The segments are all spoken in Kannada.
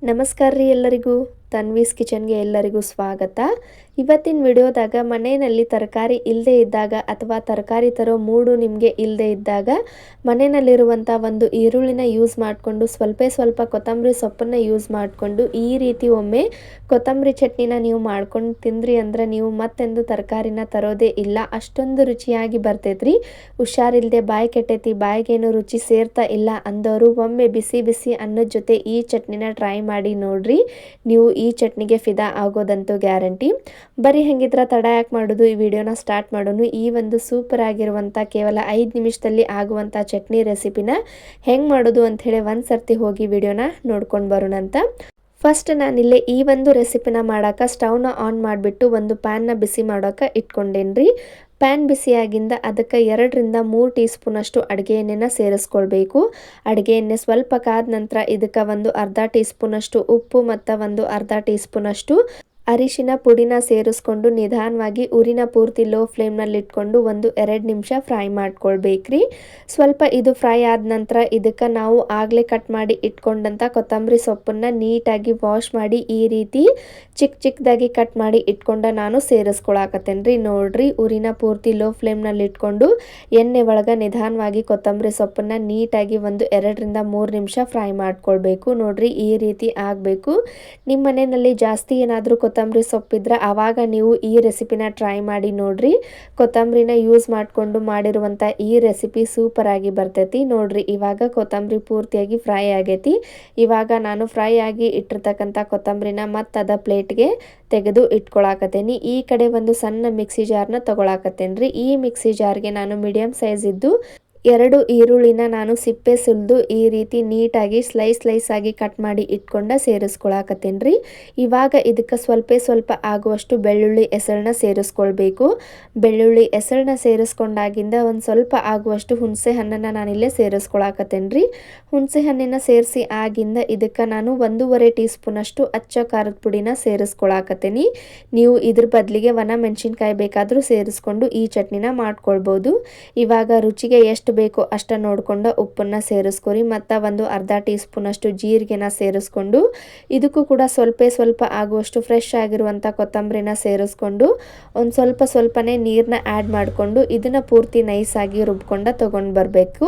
ನಮಸ್ಕಾರ ರೀ ಎಲ್ಲರಿಗೂ ತನ್ವೀಸ್ ಕಿಚನ್ಗೆ ಎಲ್ಲರಿಗೂ ಸ್ವಾಗತ. ಇವತ್ತಿನ ವಿಡಿಯೋದಾಗ ಮನೆಯಲ್ಲಿ ತರಕಾರಿ ಇಲ್ಲದೆ ಇದ್ದಾಗ ಅಥವಾ ತರಕಾರಿ ತರೋ ಮೂಡು ನಿಮಗೆ ಇಲ್ಲದೆ ಇದ್ದಾಗ ಮನೆಯಲ್ಲಿರುವಂಥ ಒಂದು ಈರುಳ್ಳಿನ ಯೂಸ್ ಮಾಡಿಕೊಂಡು ಸ್ವಲ್ಪ ಕೊತ್ತಂಬರಿ ಸೊಪ್ಪನ್ನು ಯೂಸ್ ಮಾಡಿಕೊಂಡು ಈ ರೀತಿ ಒಮ್ಮೆ ಕೊತ್ತಂಬರಿ ಚಟ್ನಿನ ನೀವು ಮಾಡ್ಕೊಂಡು ತಿಂದ್ರಿ ಅಂದ್ರೆ ನೀವು ಮತ್ತೆಂದು ತರಕಾರಿನ ತರೋದೇ ಇಲ್ಲ, ಅಷ್ಟೊಂದು ರುಚಿಯಾಗಿ ಬರ್ತೈತ್ರಿ. ಹುಷಾರಿಲ್ಲದೆ ಬಾಯಿ ಕೆಟ್ಟೈತಿ, ಬಾಯಿಗೇನು ರುಚಿ ಸೇರ್ತಾ ಇಲ್ಲ ಅಂದವರು ಒಮ್ಮೆ ಬಿಸಿ ಬಿಸಿ ಅನ್ನದ ಜೊತೆ ಈ ಚಟ್ನಿನ ಟ್ರೈ ಮಾಡಿ ನೋಡ್ರಿ. ನೀವು ಈ ಚಟ್ನಿಗೆ ಫಿದಾ ಆಗೋದಂತೂ ಗ್ಯಾರಂಟಿ. ಬರೀ ಹೆಂಗಿದ್ರ ತಡ ಯಾಕೆ ಮಾಡೋದು, ಈ ವಿಡಿಯೋನ ಸ್ಟಾರ್ಟ್ ಮಾಡೋಣ. ಈ ಒಂದು ಸೂಪರ್ ಆಗಿರುವಂಥ ಕೇವಲ 5 ನಿಮಿಷದಲ್ಲಿ ಆಗುವಂಥ ಚಟ್ನಿ ರೆಸಿಪಿನ ಹೆಂಗೆ ಮಾಡೋದು ಅಂಥೇಳಿ ಒಂದು ಸರ್ತಿ ಹೋಗಿ ವಿಡಿಯೋನ ನೋಡ್ಕೊಂಡು ಬರೋಣ ಅಂತ. ಫಸ್ಟ್ ನಾನಿಲ್ಲೇ ಈ ಒಂದು ರೆಸಿಪಿನ ಮಾಡೋಕೆ ಸ್ಟವ್ನ ಆನ್ ಮಾಡಿಬಿಟ್ಟು ಒಂದು ಪ್ಯಾನ್ನ ಬಿಸಿ ಮಾಡೋಕೆ ಇಟ್ಕೊಂಡೇನ್ರಿ. ಪ್ಯಾನ್ ಬಿಸಿಯಾಗಿಂದ ಅದಕ್ಕೆ 2 ರಿಂದ 3 ಟೀ ಸ್ಪೂನಷ್ಟು ಅಡುಗೆ ಎಣ್ಣೆನ ಸೇರಿಸ್ಕೊಳ್ಬೇಕು. ಅಡುಗೆ ಎಣ್ಣೆ ಸ್ವಲ್ಪ ಕಾದ ನಂತರ ಇದಕ್ಕೆ ಒಂದು ಅರ್ಧ ಟೀ ಸ್ಪೂನಷ್ಟು ಉಪ್ಪು ಮತ್ತು ಒಂದು ಅರ್ಧ ಟೀ ಸ್ಪೂನಷ್ಟು ಅರಿಶಿನ ಪುಡಿನ ಸೇರಿಸ್ಕೊಂಡು ನಿಧಾನವಾಗಿ ಉರಿನ ಪೂರ್ತಿ ಲೋ ಫ್ಲೇಮ್ನಲ್ಲಿ ಇಟ್ಕೊಂಡು 1-2 ನಿಮಿಷ ಫ್ರೈ ಮಾಡ್ಕೊಳ್ಬೇಕ್ರಿ. ಸ್ವಲ್ಪ ಇದು ಫ್ರೈ ಆದ ನಂತರ ಇದಕ್ಕೆ ನಾವು ಆಗಲೇ ಕಟ್ ಮಾಡಿ ಇಟ್ಕೊಂಡಂಥ ಕೊತ್ತಂಬರಿ ಸೊಪ್ಪನ್ನು ನೀಟಾಗಿ ವಾಶ್ ಮಾಡಿ ಈ ರೀತಿ ಚಿಕ್ಕದಾಗಿ ಕಟ್ ಮಾಡಿ ಇಟ್ಕೊಂಡ ನಾನು ಸೇರಿಸ್ಕೊಳಕತ್ತೇನೆ ರೀ. ನೋಡ್ರಿ, ಉರಿನ ಪೂರ್ತಿ ಲೋ ಫ್ಲೇಮ್ನಲ್ಲಿ ಇಟ್ಕೊಂಡು ಎಣ್ಣೆ ಒಳಗೆ ನಿಧಾನವಾಗಿ ಕೊತ್ತಂಬರಿ ಸೊಪ್ಪನ್ನು ನೀಟಾಗಿ 1-2 ರಿಂದ 3 ನಿಮಿಷ ಫ್ರೈ ಮಾಡ್ಕೊಳ್ಬೇಕು. ನೋಡ್ರಿ, ಈ ರೀತಿ ಆಗಬೇಕು. ನಿಮ್ಮ ಮನೆಯಲ್ಲಿ ಜಾಸ್ತಿ ಏನಾದರೂ ಕೊತ್ತಂಬರಿ ಸೊಪ್ಪಿದ್ರೆ ಆವಾಗ ನೀವು ಈ ರೆಸಿಪಿನ ಟ್ರೈ ಮಾಡಿ ನೋಡ್ರಿ. ಕೊತ್ತಂಬರಿನ ಯೂಸ್ ಮಾಡಿಕೊಂಡು ಮಾಡಿರುವಂಥ ಈ ರೆಸಿಪಿ ಸೂಪರ್ ಆಗಿ ಬರ್ತೈತಿ. ನೋಡ್ರಿ, ಇವಾಗ ಕೊತ್ತಂಬರಿ ಪೂರ್ತಿಯಾಗಿ ಫ್ರೈ ಆಗೈತಿ. ಇವಾಗ ನಾನು ಫ್ರೈ ಆಗಿ ಇಟ್ಟಿರ್ತಕ್ಕಂಥ ಕೊತ್ತಂಬರಿನ ಮತ್ತದ ಪ್ಲೇಟ್ಗೆ ತೆಗೆದು ಇಟ್ಕೊಳಕತ್ತೇನಿ. ಈ ಕಡೆ ಒಂದು ಸಣ್ಣ ಮಿಕ್ಸಿ ಜಾರ್ನ ತಗೊಳಕತ್ತೇನೆ ರೀ. ಈ ಮಿಕ್ಸಿ ಜಾರ್ಗೆ ನಾನು ಮೀಡಿಯಂ ಸೈಜ್ ಇದ್ದು 2 ಈರುಳ್ಳಿನ ನಾನು ಸಿಪ್ಪೆ ಸುಲಿದು ಈ ರೀತಿ ನೀಟಾಗಿ ಸ್ಲೈಸ್ ಆಗಿ ಕಟ್ ಮಾಡಿ ಇಟ್ಕೊಂಡ ಸೇರಿಸ್ಕೊಳಕತ್ತೇನೆ ರೀ. ಇವಾಗ ಇದಕ್ಕೆ ಸ್ವಲ್ಪ ಆಗುವಷ್ಟು ಬೆಳ್ಳುಳ್ಳಿ ಎಸಳನ್ನ ಸೇರಿಸ್ಕೊಳ್ಬೇಕು. ಬೆಳ್ಳುಳ್ಳಿ ಎಸಳನ್ನ ಸೇರಿಸ್ಕೊಂಡಾಗಿಂದ ಒಂದು ಸ್ವಲ್ಪ ಆಗುವಷ್ಟು ಹುಣಸೆ ಹಣ್ಣನ್ನು ನಾನಿಲ್ಲೇ ಸೇರಿಸ್ಕೊಳಕತ್ತೇನೆ ರೀ. ಹುಣಸೆ ಹಣ್ಣಿನ ಸೇರಿಸಿ ಆಗಿಂದ ಇದಕ್ಕೆ ನಾನು 1.5 ಟೀ ಸ್ಪೂನಷ್ಟು ಅಚ್ಚ ಖಾರದ ಪುಡಿನ ಸೇರಿಸ್ಕೊಳಕತ್ತೇನೆ. ನೀವು ಇದ್ರ ಬದಲಿಗೆ ಒಣ ಮೆಣಸಿನ್ಕಾಯಿ ಬೇಕಾದರೂ ಸೇರಿಸ್ಕೊಂಡು ಈ ಚಟ್ನಿನ ಮಾಡ್ಕೊಳ್ಬೋದು. ಇವಾಗ ರುಚಿಗೆ ಎಷ್ಟು ಬೇಕು ಅಷ್ಟ ನೋಡ್ಕೊಂಡು ಉಪ್ಪನ್ನ ಸೇರಿಸ್ಕೊರಿ ಮತ್ತು ಒಂದು ಅರ್ಧ ಟೀ ಸ್ಪೂನಷ್ಟು ಜೀರಿಗೆನ ಸೇರಿಸ್ಕೊಂಡು ಇದಕ್ಕೂ ಕೂಡ ಸ್ವಲ್ಪ ಆಗುವಷ್ಟು ಫ್ರೆಶ್ ಆಗಿರುವಂಥ ಕೊತ್ತಂಬರಿನ ಸೇರಿಸ್ಕೊಂಡು ಒಂದು ಸ್ವಲ್ಪನೇ ನೀರನ್ನ ಆ್ಯಡ್ ಮಾಡಿಕೊಂಡು ಇದನ್ನು ಪೂರ್ತಿ ನೈಸಾಗಿ ರುಬ್ಕೊಂಡು ತೊಗೊಂಡು ಬರಬೇಕು.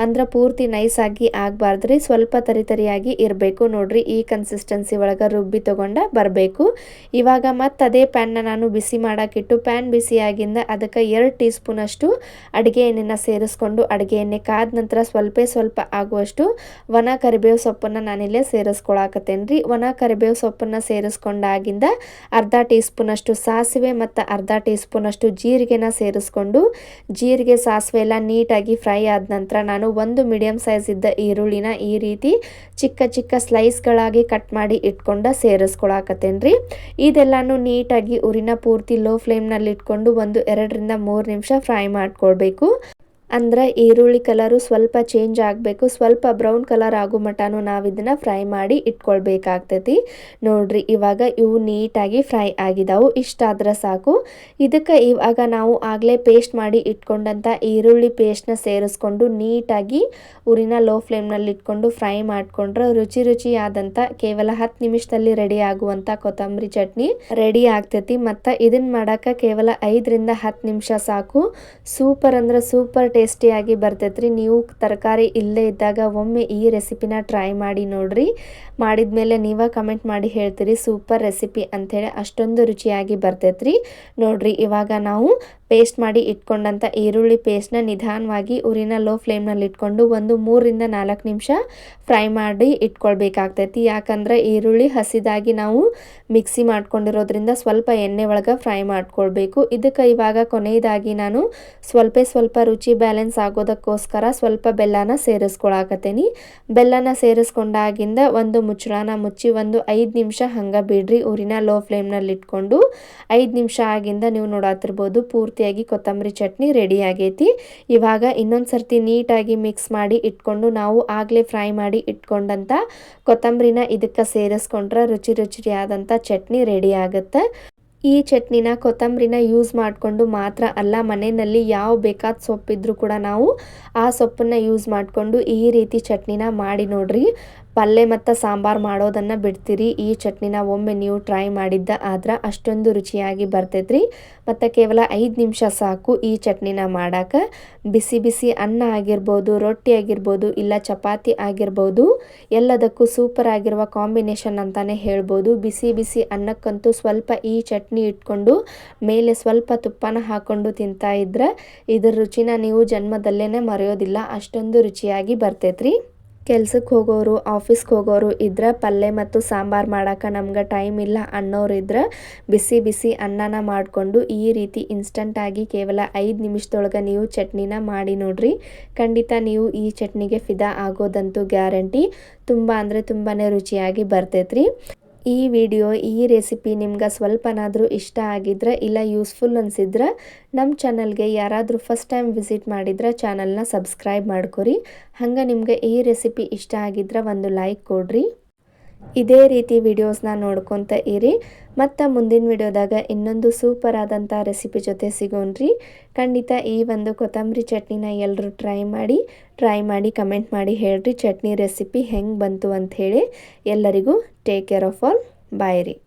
ಅಂದ್ರೆ ಪೂರ್ತಿ ನೈಸಾಗಿ ಆಗಬಾರ್ದ್ರಿ, ಸ್ವಲ್ಪ ತರಿಯಾಗಿ ಇರಬೇಕು. ನೋಡ್ರಿ, ಈ ಕನ್ಸಿಸ್ಟೆನ್ಸಿ ಒಳಗೆ ರುಬ್ಬಿ ತೊಗೊಂಡ ಬರಬೇಕು. ಇವಾಗ ಮತ್ತೆ ಅದೇ ಪ್ಯಾನ್ನ ನಾನು ಬಿಸಿ ಮಾಡೋಕ್ಕಿಟ್ಟು ಪ್ಯಾನ್ ಬಿಸಿಯಾಗಿಂದ ಅದಕ್ಕೆ 2 ಟೀ ಸ್ಪೂನಷ್ಟು ಅಡುಗೆ ಎಣ್ಣೆನ ಸೇರಿಸ್ಕೊಂಡು ಅಡುಗೆ ಎಣ್ಣೆ ಕಾದ ನಂತರ ಸ್ವಲ್ಪ ಆಗುವಷ್ಟು ಒಣ ಕರಿಬೇವು ಸೊಪ್ಪನ್ನು ನಾನಿಲ್ಲೇ ಸೇರಿಸ್ಕೊಳಕತ್ತೇನೆ ರೀ. ಒಣ ಕರಿಬೇವು ಸೊಪ್ಪನ್ನು ಸೇರಿಸ್ಕೊಂಡಾಗಿಂದ ಅರ್ಧ ಟೀ ಸ್ಪೂನಷ್ಟು ಸಾಸಿವೆ ಮತ್ತು ಅರ್ಧ ಟೀ ಸ್ಪೂನಷ್ಟು ಜೀರಿಗೆನ ಸೇರಿಸ್ಕೊಂಡು ಜೀರಿಗೆ ಸಾಸಿವೆ ಎಲ್ಲ ನೀಟಾಗಿ ಫ್ರೈ ಆದ ನಂತರ ನಾನು ಒಂದು ಮೀಡಿಯಂ ಸೈಜ್ ಇದ್ದ ಈರುಳ್ಳಿನ ಈ ರೀತಿ ಚಿಕ್ಕ ಸ್ಲೈಸ್ಗಳಾಗಿ ಕಟ್ ಮಾಡಿ ಇಟ್ಕೊಂಡ ಸೇರಿಸ್ಕೊಳಕತ್ತೇನೆ ರೀ. ಇದೆಲ್ಲಾನು ನೀಟಾಗಿ ಉರಿನ ಪೂರ್ತಿ ಲೋ ಫ್ಲೇಮ್ನಲ್ಲಿ ಇಟ್ಕೊಂಡು 1-2 ರಿಂದ 3 ನಿಮಿಷ ಫ್ರೈ ಮಾಡ್ಕೊಳ್ಬೇಕು. ಅಂದ್ರೆ ಈರುಳ್ಳಿ ಕಲರು ಸ್ವಲ್ಪ ಚೇಂಜ್ ಆಗಬೇಕು, ಸ್ವಲ್ಪ ಬ್ರೌನ್ ಕಲರ್ ಆಗೋ ಮಟನೂ ನಾವು ಇದನ್ನು ಫ್ರೈ ಮಾಡಿ ಇಟ್ಕೊಳ್ಬೇಕಾಗ್ತೈತಿ. ನೋಡ್ರಿ, ಇವಾಗ ಇವು ನೀಟಾಗಿ ಫ್ರೈ ಆಗಿದಾವು. ಇಷ್ಟಾದ್ರೆ ಸಾಕು. ಇದಕ್ಕೆ ಇವಾಗ ನಾವು ಆಗಲೇ ಪೇಸ್ಟ್ ಮಾಡಿ ಇಟ್ಕೊಂಡಂಥ ಈರುಳ್ಳಿ ಪೇಸ್ಟ್ನ ಸೇರಿಸ್ಕೊಂಡು ನೀಟಾಗಿ ಉರಿನ ಲೋ ಫ್ಲೇಮ್ನಲ್ಲಿ ಇಟ್ಕೊಂಡು ಫ್ರೈ ಮಾಡಿಕೊಂಡ್ರೆ ರುಚಿಯಾದಂಥ ಕೇವಲ 10 ನಿಮಿಷದಲ್ಲಿ ರೆಡಿ ಆಗುವಂಥ ಕೊತ್ತಂಬರಿ ಚಟ್ನಿ ರೆಡಿ ಆಗ್ತೈತಿ. ಮತ್ತು ಇದನ್ನು ಮಾಡೋಕ್ಕೆ ಕೇವಲ 5 ರಿಂದ 10 ನಿಮಿಷ ಸಾಕು. ಸೂಪರ್ ಅಂದ್ರೆ ಸೂಪರ್ ಟೇಸ್ಟಿಯಾಗಿ ಬರ್ತೈತ್ರಿ. ನೀವು ತರಕಾರಿ ಇಲ್ಲೇ ಇದ್ದಾಗ ಒಮ್ಮೆ ಈ ರೆಸಿಪಿನ ಟ್ರೈ ಮಾಡಿ ನೋಡ್ರಿ. ಮಾಡಿದ್ಮೇಲೆ ನೀವೇ ಕಮೆಂಟ್ ಮಾಡಿ ಹೇಳ್ತೀರಿ ಸೂಪರ್ ರೆಸಿಪಿ ಅಂಥೇಳಿ, ಅಷ್ಟೊಂದು ರುಚಿಯಾಗಿ ಬರ್ತೈತ್ರಿ. ನೋಡ್ರಿ, ಇವಾಗ ನಾವು ಪೇಸ್ಟ್ ಮಾಡಿ ಇಟ್ಕೊಂಡಂಥ ಈರುಳ್ಳಿ ಪೇಸ್ಟ್ನ ನಿಧಾನವಾಗಿ ಉರಿನ ಲೋ ಫ್ಲೇಮ್ನಲ್ಲಿ ಇಟ್ಕೊಂಡು 3 ರಿಂದ 4 ನಿಮಿಷ ಫ್ರೈ ಮಾಡಿ ಇಟ್ಕೊಳ್ಬೇಕಾಗ್ತೈತಿ. ಯಾಕಂದ್ರೆ ಈರುಳ್ಳಿ ಹಸಿದಾಗಿ ನಾವು ಮಿಕ್ಸಿ ಮಾಡ್ಕೊಂಡಿರೋದ್ರಿಂದ ಸ್ವಲ್ಪ ಎಣ್ಣೆ ಒಳಗೆ ಫ್ರೈ ಮಾಡ್ಕೊಳ್ಬೇಕು. ಇದಕ್ಕೆ ಇವಾಗ ಕೊನೆಯದಾಗಿ ನಾನು ಸ್ವಲ್ಪ ರುಚಿ ಬ್ಯಾಲೆನ್ಸ್ ಆಗೋದಕ್ಕೋಸ್ಕರ ಸ್ವಲ್ಪ ಬೆಲ್ಲನ ಸೇರಿಸ್ಕೊಳಕತ್ತೇನಿ. ಬೆಲ್ಲನ ಸೇರಿಸ್ಕೊಂಡಾಗಿಂದ ಒಂದು ಮುಚ್ಚಳನ ಮುಚ್ಚಿ 5 ನಿಮಿಷ ಹಂಗೆ ಬಿಡ್ರಿ. ಉರಿನ ಲೋ ಫ್ಲೇಮ್ನಲ್ಲಿ ಇಟ್ಕೊಂಡು 5 ನಿಮಿಷ ಆಗಿಂದ ನೀವು ನೋಡತ್ತಿರ್ಬೋದು ಪೂರ್ತಿಯಾಗಿ ಕೊತ್ತಂಬರಿ ಚಟ್ನಿ ರೆಡಿ ಆಗೈತಿ. ಇವಾಗ ಇನ್ನೊಂದು ಸರ್ತಿ ನೀಟಾಗಿ ಮಿಕ್ಸ್ ಮಾಡಿ ಇಟ್ಕೊಂಡು ನಾವು ಆಗಲೇ ಫ್ರೈ ಮಾಡಿ ಇಟ್ಕೊಂಡಂಥ ಕೊತ್ತಂಬರಿನ ಇದಕ್ಕೆ ಸೇರಿಸ್ಕೊಂಡ್ರೆ ರುಚಿಯಾದಂಥ ಚಟ್ನಿ ರೆಡಿ ಆಗುತ್ತೆ. ಈ ಚಟ್ನಿನ ಕೊತ್ತಂಬರಿನ ಯೂಸ್ ಮಾಡಿಕೊಂಡು ಮಾತ್ರ ಅಲ್ಲ, ಮನೆಯಲ್ಲಿ ಯಾವ ಬೇಕಾದ ಸೊಪ್ಪಿದ್ರೂ ಕೂಡ ನಾವು ಆ ಸೊಪ್ಪನ್ನು ಯೂಸ್ ಮಾಡಿಕೊಂಡು ಈ ರೀತಿ ಚಟ್ನಿನ ಮಾಡಿ ನೋಡ್ರಿ. ಪಲ್ಯ ಮತ್ತು ಸಾಂಬಾರು ಮಾಡೋದನ್ನು ಬಿಡ್ತೀರಿ. ಈ ಚಟ್ನಿನ ಒಮ್ಮೆ ನೀವು ಟ್ರೈ ಮಾಡಿದ್ದ ಆದ್ರೆ ಅಷ್ಟೊಂದು ರುಚಿಯಾಗಿ ಬರ್ತೈತ್ರಿ. ಮತ್ತು ಕೇವಲ 5 ನಿಮಿಷ ಸಾಕು ಈ ಚಟ್ನಿನ ಮಾಡೋಕೆ. ಬಿಸಿ ಬಿಸಿ ಅನ್ನ ಆಗಿರ್ಬೋದು, ರೊಟ್ಟಿ ಆಗಿರ್ಬೋದು, ಇಲ್ಲ ಚಪಾತಿ ಆಗಿರ್ಬೋದು, ಎಲ್ಲದಕ್ಕೂ ಸೂಪರ್ ಆಗಿರುವ ಕಾಂಬಿನೇಷನ್ ಅಂತಲೇ ಹೇಳ್ಬೋದು. ಬಿಸಿ ಬಿಸಿ ಅನ್ನಕ್ಕಂತೂ ಸ್ವಲ್ಪ ಈ ಚಟ್ನಿ ಇಟ್ಕೊಂಡು ಮೇಲೆ ಸ್ವಲ್ಪ ತುಪ್ಪನ ಹಾಕ್ಕೊಂಡು ತಿಂತಾ ಇದ್ರೆ ಇದ್ರ ರುಚಿನ ನೀವು ಜನ್ಮದಲ್ಲೇ ಮರೆಯೋದಿಲ್ಲ, ಅಷ್ಟೊಂದು ರುಚಿಯಾಗಿ ಬರ್ತೈತ್ರಿ. ಕೆಲ್ಸಕ್ಕೆ ಹೋಗೋರು, ಆಫೀಸ್ಗೆ ಹೋಗೋರು ಇದ್ರೆ ಪಲ್ಯ ಮತ್ತು ಸಾಂಬಾರು ಮಾಡೋಕೆ ನಮ್ಗೆ ಟೈಮ್ ಇಲ್ಲ ಅನ್ನೋರು ಇದ್ರೆ ಬಿಸಿ ಬಿಸಿ ಅನ್ನನ ಮಾಡಿಕೊಂಡು ಈ ರೀತಿ ಇನ್ಸ್ಟಂಟಾಗಿ ಕೇವಲ 5 ನಿಮಿಷದೊಳಗೆ ನೀವು ಚಟ್ನಿನ ಮಾಡಿ ನೋಡ್ರಿ. ಖಂಡಿತ ನೀವು ಈ ಚಟ್ನಿಗೆ ಫಿದಾ ಆಗೋದಂತೂ ಗ್ಯಾರಂಟಿ. ತುಂಬ ಅಂದರೆ ತುಂಬಾ ರುಚಿಯಾಗಿ ಬರ್ತೈತ್ರಿ. ಈ ವಿಡಿಯೋ, ಈ ರೆಸಿಪಿ ನಿಮ್ಗೆ ಸ್ವಲ್ಪನಾದರೂ ಇಷ್ಟ ಆಗಿದ್ರೆ ಇಲ್ಲ ಯೂಸ್ಫುಲ್ ಅನಿಸಿದ್ರೆ ನಮ್ಮ ಚಾನಲ್ಗೆ ಯಾರಾದರೂ ಫಸ್ಟ್ ಟೈಮ್ ವಿಸಿಟ್ ಮಾಡಿದ್ರೆ ಚಾನಲ್ನ ಸಬ್ಸ್ಕ್ರೈಬ್ ಮಾಡ್ಕೊರಿ. ಹಂಗೆ ನಿಮಗೆ ಈ ರೆಸಿಪಿ ಇಷ್ಟ ಆಗಿದ್ರೆ ಒಂದು ಲೈಕ್ ಕೊಡ್ರಿ. ಇದೇ ರೀತಿ ವಿಡಿಯೋಸ್ನ ನೋಡ್ಕೊತ ಇರಿ. ಮತ್ತು ಮುಂದಿನ ವಿಡಿಯೋದಾಗ ಇನ್ನೊಂದು ಸೂಪರ್ ಆದಂಥ ರೆಸಿಪಿ ಜೊತೆ ಸಿಗೋಣ್ರಿ. ಖಂಡಿತ ಈ ಒಂದು ಕೊತ್ತಂಬರಿ ಚಟ್ನಿನ ಎಲ್ಲರೂ ಟ್ರೈ ಮಾಡಿ ಕಮೆಂಟ್ ಮಾಡಿ ಹೇಳ್ರಿ ಚಟ್ನಿ ರೆಸಿಪಿ ಹೆಂಗೆ ಬಂತು ಅಂಥೇಳಿ. ಎಲ್ಲರಿಗೂ ಟೇಕ್ ಕೇರ್ ಆಫ್ ಆಲ್. ಬಾಯ್ ರೀ.